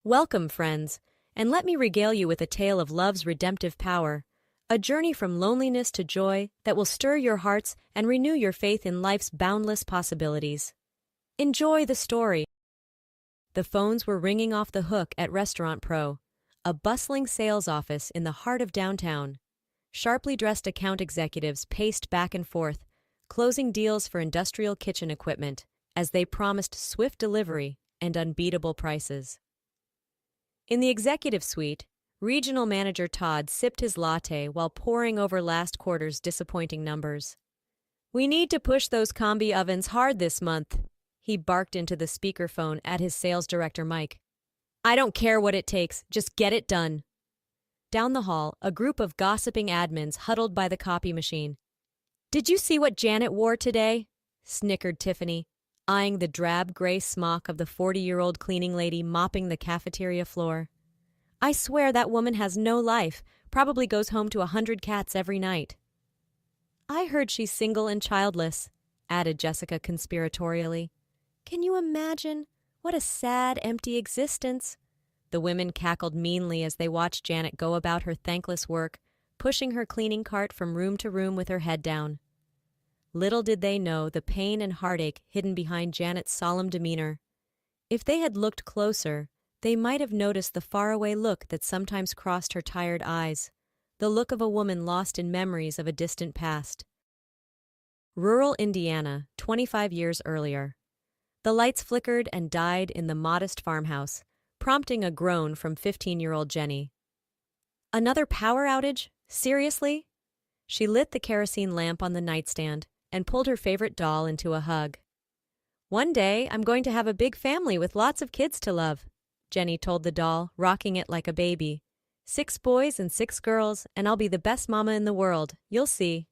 Welcome, friends, and let me regale you with a tale of love's redemptive power, a journey from loneliness to joy that will stir your hearts and renew your faith in life's boundless possibilities. Enjoy the story. The phones were ringing off the hook at Restaurant Pro, a bustling sales office in the heart of downtown. Sharply dressed account executives paced back and forth, closing deals for industrial kitchen equipment as they promised swift delivery and unbeatable prices. In the executive suite, Regional Manager Todd sipped his latte while poring over last quarter's disappointing numbers. "We need to push those combi ovens hard this month," he barked into the speakerphone at his sales director Mike. "I don't care what it takes, just get it done." Down the hall, a group of gossiping admins huddled by the copy machine. "Did you see what Janet wore today?" snickered Tiffany, eyeing the drab gray smock of the 40-year-old cleaning lady mopping the cafeteria floor. "I swear that woman has no life, probably goes home to 100 cats every night." "I heard she's single and childless," added Jessica conspiratorially. "Can you imagine? What a sad, empty existence." The women cackled meanly as they watched Janet go about her thankless work, pushing her cleaning cart from room to room with her head down. Little did they know the pain and heartache hidden behind Janet's solemn demeanor. If they had looked closer, they might have noticed the faraway look that sometimes crossed her tired eyes, the look of a woman lost in memories of a distant past. Rural Indiana, 25 years earlier. The lights flickered and died in the modest farmhouse, prompting a groan from 15-year-old Jenny. "Another power outage? Seriously?" She lit the kerosene lamp on the nightstand and pulled her favorite doll into a hug. "One day, I'm going to have a big family with lots of kids to love," Jenny told the doll, rocking it like a baby. "6 boys and 6 girls, and I'll be the best mama in the world, you'll see."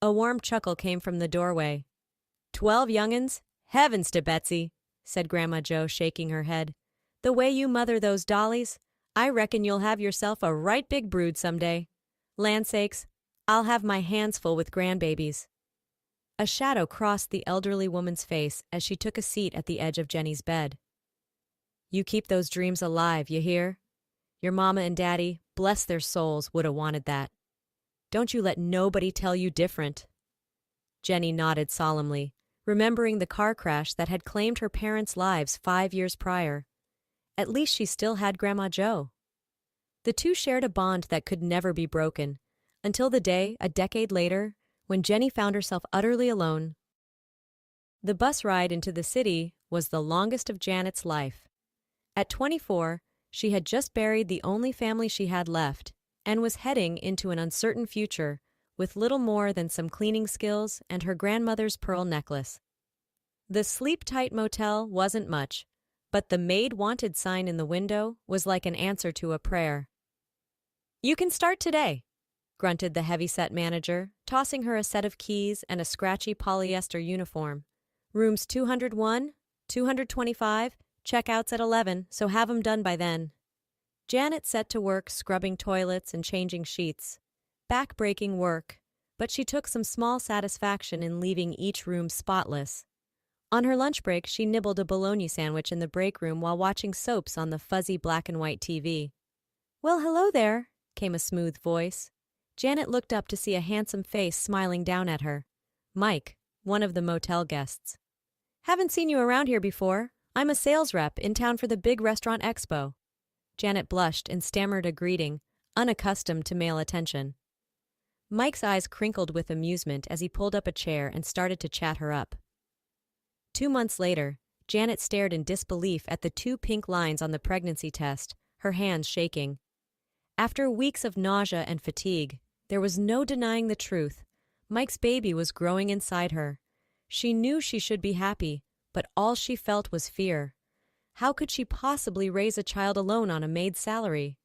A warm chuckle came from the doorway. "12 young'uns? Heavens to Betsy," said Grandma Jo, shaking her head. "The way you mother those dollies, I reckon you'll have yourself a right big brood someday. Land sakes, I'll have my hands full with grandbabies." A shadow crossed the elderly woman's face as she took a seat at the edge of Jenny's bed. "You keep those dreams alive, you hear? Your mama and daddy, bless their souls, would 'a' wanted that. Don't you let nobody tell you different." Jenny nodded solemnly, remembering the car crash that had claimed her parents' lives 5 years prior. At least she still had Grandma Jo. The two shared a bond that could never be broken, until the day, a decade later, when Jenny found herself utterly alone. The bus ride into the city was the longest of Janet's life. At 24, she had just buried the only family she had left, and was heading into an uncertain future with little more than some cleaning skills and her grandmother's pearl necklace. The sleep-tight motel wasn't much, but the maid wanted sign in the window was like an answer to a prayer. "You can start today," grunted the heavy-set manager, tossing her a set of keys and a scratchy polyester uniform. "Rooms 201, 225, checkouts at 11, so have 'em done by then." Janet set to work scrubbing toilets and changing sheets. Back-breaking work, but she took some small satisfaction in leaving each room spotless. On her lunch break, she nibbled a bologna sandwich in the break room while watching soaps on the fuzzy black-and-white TV. "Well, hello there," came a smooth voice. Janet looked up to see a handsome face smiling down at her. Mike, one of the motel guests. "Haven't seen you around here before. I'm a sales rep in town for the big restaurant expo." Janet blushed and stammered a greeting, unaccustomed to male attention. Mike's eyes crinkled with amusement as he pulled up a chair and started to chat her up. 2 months later, Janet stared in disbelief at the 2 pink lines on the pregnancy test, her hands shaking. After weeks of nausea and fatigue, there was no denying the truth. Mike's baby was growing inside her. She knew she should be happy, but all she felt was fear. How could she possibly raise a child alone on a maid's salary?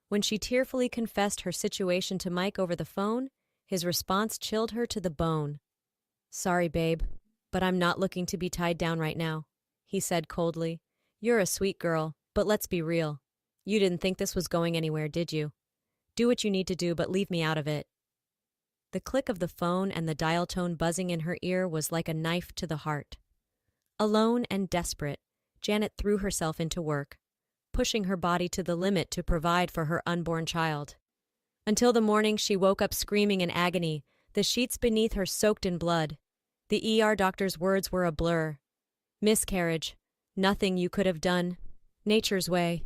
When she tearfully confessed her situation to Mike over the phone, his response chilled her to the bone. "Sorry, babe, but I'm not looking to be tied down right now," he said coldly. "You're a sweet girl, but let's be real. You didn't think this was going anywhere, did you? Do what you need to do, but leave me out of it." The click of the phone and the dial tone buzzing in her ear was like a knife to the heart. Alone and desperate, Janet threw herself into work. pushing her body to the limit to provide for her unborn child. Until the morning she woke up screaming in agony, the sheets beneath her soaked in blood. The ER doctor's words were a blur. Miscarriage. Nothing you could have done. Nature's way.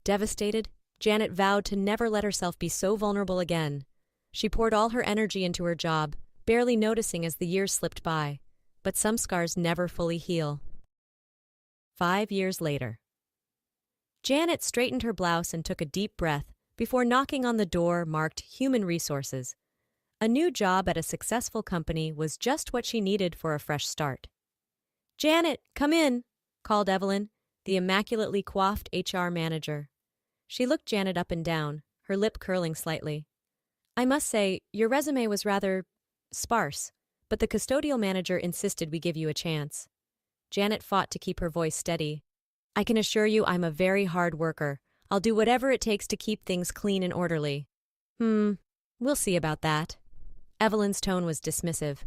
Devastated, Janet vowed to never let herself be so vulnerable again. She poured all her energy into her job, barely noticing as the years slipped by. But some scars never fully heal. 5 years later. Janet straightened her blouse and took a deep breath before knocking on the door marked Human Resources. A new job at a successful company was just what she needed for a fresh start. "Janet, come in," called Evelyn, the immaculately coiffed HR manager. She looked Janet up and down, her lip curling slightly. "I must say, your resume was rather sparse, but the custodial manager insisted we give you a chance." Janet fought to keep her voice steady. "I can assure you I'm a very hard worker. I'll do whatever it takes to keep things clean and orderly." We'll see about that." Evelyn's tone was dismissive.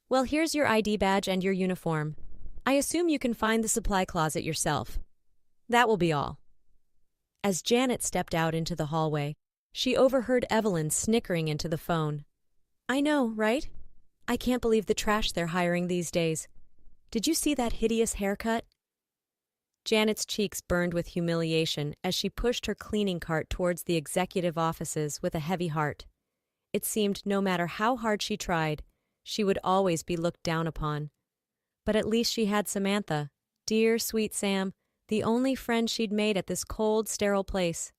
"Well, here's your ID badge and your uniform. I assume you can find the supply closet yourself. That will be all." As Janet stepped out into the hallway, she overheard Evelyn snickering into the phone. "I know, right? I can't believe the trash they're hiring these days. Did you see that hideous haircut?" Janet's cheeks burned with humiliation as she pushed her cleaning cart towards the executive offices with a heavy heart. It seemed no matter how hard she tried, she would always be looked down upon. But at least she had Samantha, dear sweet Sam, the only friend she'd made at this cold, sterile place.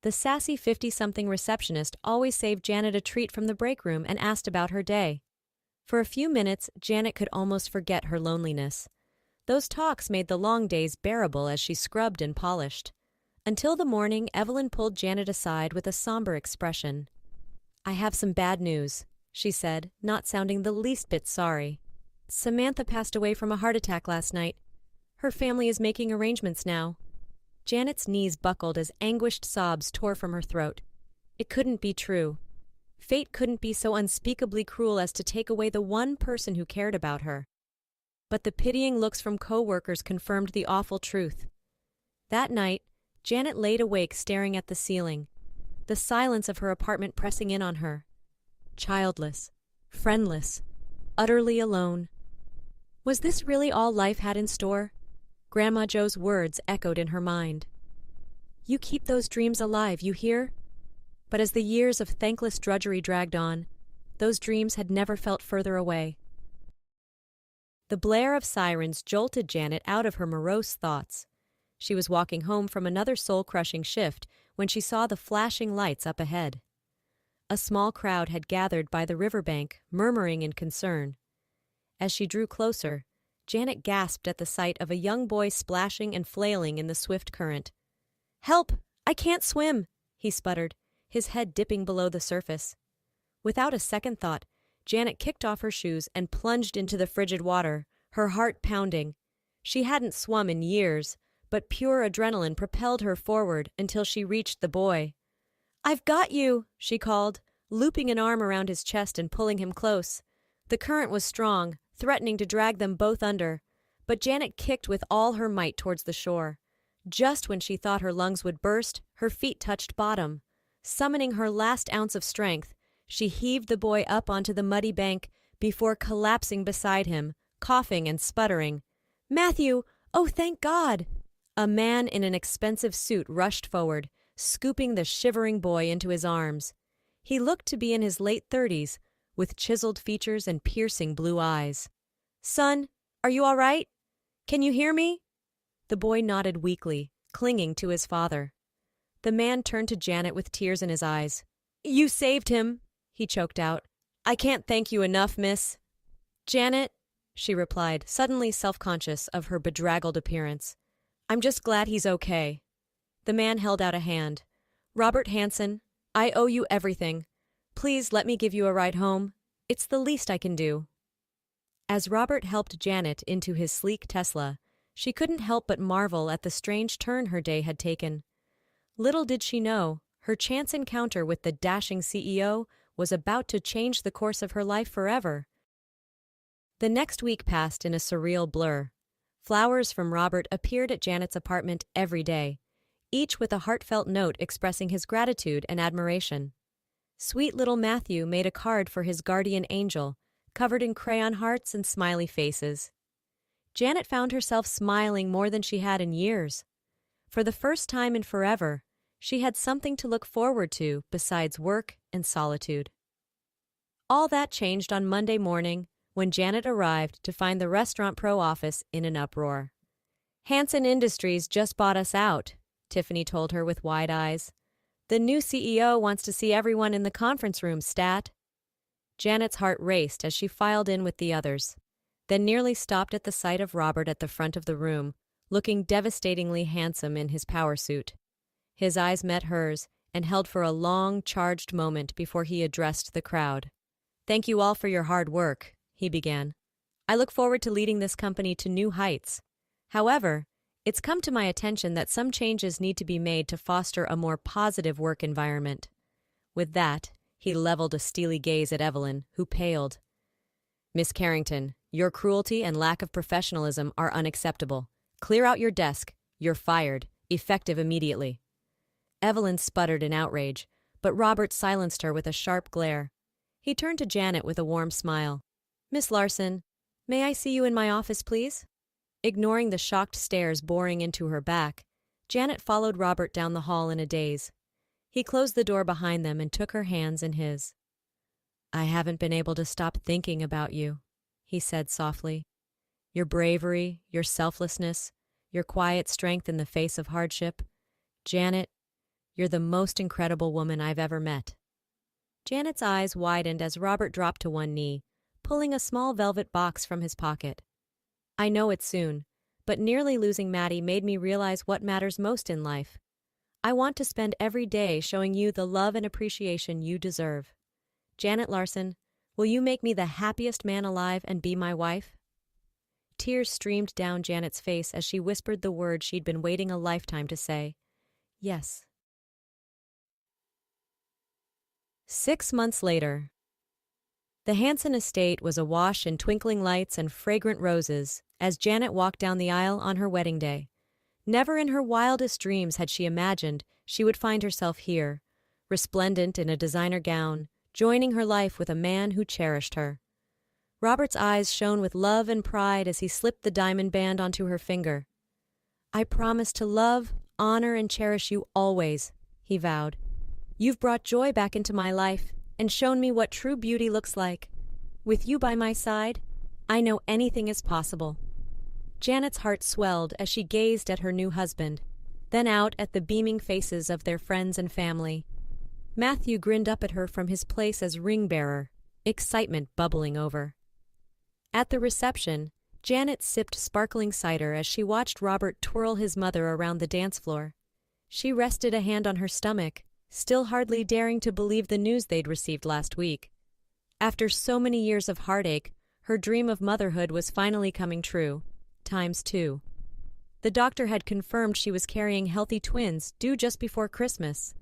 The sassy 50-something receptionist always saved Janet a treat from the break room and asked about her day. For a few minutes, Janet could almost forget her loneliness. Those talks made the long days bearable as she scrubbed and polished. Until the morning, Evelyn pulled Janet aside with a somber expression. "I have some bad news," she said, not sounding the least bit sorry. "Samantha passed away from a heart attack last night. Her family is making arrangements now." Janet's knees buckled as anguished sobs tore from her throat. It couldn't be true. Fate couldn't be so unspeakably cruel as to take away the one person who cared about her. But the pitying looks from co-workers confirmed the awful truth. That night, Janet laid awake staring at the ceiling, the silence of her apartment pressing in on her. Childless, friendless, utterly alone. Was this really all life had in store? Grandma Jo's words echoed in her mind. "You keep those dreams alive, you hear?" But as the years of thankless drudgery dragged on, those dreams had never felt further away. The blare of sirens jolted Janet out of her morose thoughts. She was walking home from another soul-crushing shift when she saw the flashing lights up ahead. A small crowd had gathered by the riverbank, murmuring in concern. As she drew closer, Janet gasped at the sight of a young boy splashing and flailing in the swift current. "Help! I can't swim!" he sputtered, his head dipping below the surface. Without a second thought, Janet kicked off her shoes and plunged into the frigid water, her heart pounding. She hadn't swum in years, but pure adrenaline propelled her forward until she reached the boy. "I've got you!" she called, looping an arm around his chest and pulling him close. The current was strong, threatening to drag them both under, but Janet kicked with all her might towards the shore. Just when she thought her lungs would burst, her feet touched bottom. Summoning her last ounce of strength, she heaved the boy up onto the muddy bank before collapsing beside him, coughing and sputtering. "Matthew! Oh, thank God!" A man in an expensive suit rushed forward, scooping the shivering boy into his arms. He looked to be in his late 30s, with chiseled features and piercing blue eyes. "Son, are you all right? Can you hear me?" The boy nodded weakly, clinging to his father. The man turned to Janet with tears in his eyes. "You saved him," he choked out. "I can't thank you enough, miss." "Janet," she replied, suddenly self-conscious of her bedraggled appearance. "I'm just glad he's okay." The man held out a hand. "Robert Hanson, I owe you everything. Please let me give you a ride home. It's the least I can do." As Robert helped Janet into his sleek Tesla, she couldn't help but marvel at the strange turn her day had taken. Little did she know, her chance encounter with the dashing CEO was about to change the course of her life forever. The next week passed in a surreal blur. Flowers from Robert appeared at Janet's apartment every day, each with a heartfelt note expressing his gratitude and admiration. Sweet little Matthew made a card for his guardian angel, covered in crayon hearts and smiley faces. Janet found herself smiling more than she had in years. For the first time in forever, she had something to look forward to besides work and solitude. All that changed on Monday morning when Janet arrived to find the Restaurant Pro office in an uproar. "Hanson Industries just bought us out," Tiffany told her with wide eyes. "The new CEO wants to see everyone in the conference room, Stat." Janet's heart raced as she filed in with the others, then nearly stopped at the sight of Robert at the front of the room, looking devastatingly handsome in his power suit. His eyes met hers and held for a long, charged moment before he addressed the crowd. "Thank you all for your hard work," he began. "I look forward to leading this company to new heights. However, it's come to my attention that some changes need to be made to foster a more positive work environment." With that, he leveled a steely gaze at Evelyn, who paled. "Miss Carrington, your cruelty and lack of professionalism are unacceptable. Clear out your desk. You're fired, effective immediately." Evelyn sputtered in outrage, but Robert silenced her with a sharp glare. He turned to Janet with a warm smile. "Miss Larson, may I see you in my office, please?" Ignoring the shocked stares boring into her back, Janet followed Robert down the hall in a daze. He closed the door behind them and took her hands in his. "I haven't been able to stop thinking about you," he said softly. "Your bravery, your selflessness, your quiet strength in the face of hardship. Janet, you're the most incredible woman I've ever met." Janet's eyes widened as Robert dropped to one knee, pulling a small velvet box from his pocket. "I know it soon, but nearly losing Maddie made me realize what matters most in life. I want to spend every day showing you the love and appreciation you deserve. Janet Larson, will you make me the happiest man alive and be my wife?" Tears streamed down Janet's face as she whispered the word she'd been waiting a lifetime to say. "Yes." 6 months later. The Hanson estate was awash in twinkling lights and fragrant roses as Janet walked down the aisle on her wedding day. Never in her wildest dreams had she imagined she would find herself here, resplendent in a designer gown, joining her life with a man who cherished her. Robert's eyes shone with love and pride as he slipped the diamond band onto her finger. "I promise to love, honor, and cherish you always," he vowed. "You've brought joy back into my life and shown me what true beauty looks like. With you by my side, I know anything is possible." Janet's heart swelled as she gazed at her new husband, then out at the beaming faces of their friends and family. Matthew grinned up at her from his place as ring-bearer, excitement bubbling over. At the reception, Janet sipped sparkling cider as she watched Robert twirl his mother around the dance floor. She rested a hand on her stomach, still hardly daring to believe the news they'd received last week. After so many years of heartache, her dream of motherhood was finally coming true, ×2. The doctor had confirmed she was carrying healthy twins due just before Christmas.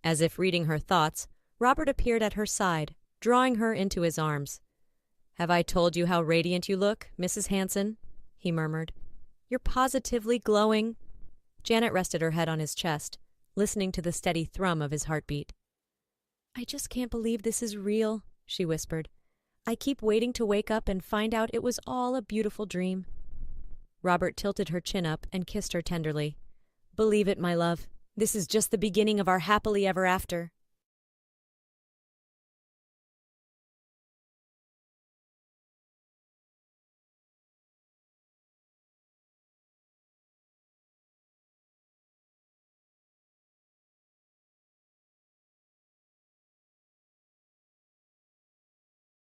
As if reading her thoughts, Robert appeared at her side, drawing her into his arms. "Have I told you how radiant you look, Mrs. Hanson?" he murmured. "You're positively glowing." Janet rested her head on his chest, listening to the steady thrum of his heartbeat. "I just can't believe this is real," she whispered. "I keep waiting to wake up and find out it was all a beautiful dream." Robert tilted her chin up and kissed her tenderly. "Believe it, my love. This is just the beginning of our happily ever after."